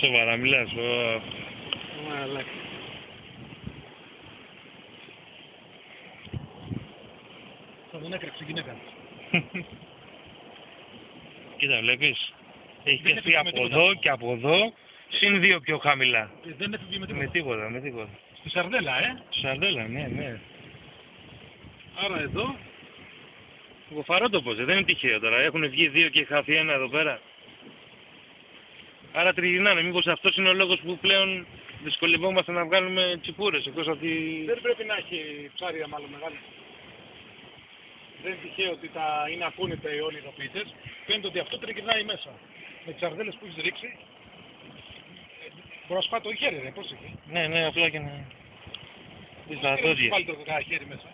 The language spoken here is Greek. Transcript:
Σοβαρά μιλάς. Μαλάκα. Θα τον έκραξε γυναίκα. Κοίτα, βλέπεις. Έχει πιαστεί από εδώ και από εδώ, συν 2 πιο χαμηλά. Δεν έφυγε Με τίποτα, με τίποτα. Στη Σαρδέλα, Στη Σαρδέλα, ναι, ναι. Άρα εδώ. Γοφαρότοπος, δεν είναι τυχαίο τώρα. Έχουν βγει 2 και χαθεί 1 εδώ πέρα. Άρα τριγυρνάνε. Μήπως αυτός είναι ο λόγος που πλέον δυσκολευόμαστε να βγάλουμε τσιπούρες εκτός από τη... Δεν πρέπει να έχει ψάρια μάλλον μεγάλη. Δεν είναι τυχαίο ότι είναι ακούνητα οι όλοι οι ειδοποιητές. Φαίνεται ότι αυτό τριγυρνάει μέσα. Με τις σαρδέλες που έχεις ρίξει. Μπορεί να σου πάει το χέρι, ρε, πώς έχει. Ναι, ναι, απλά και να... Πώς έχει βάλει το χέρι μέσα.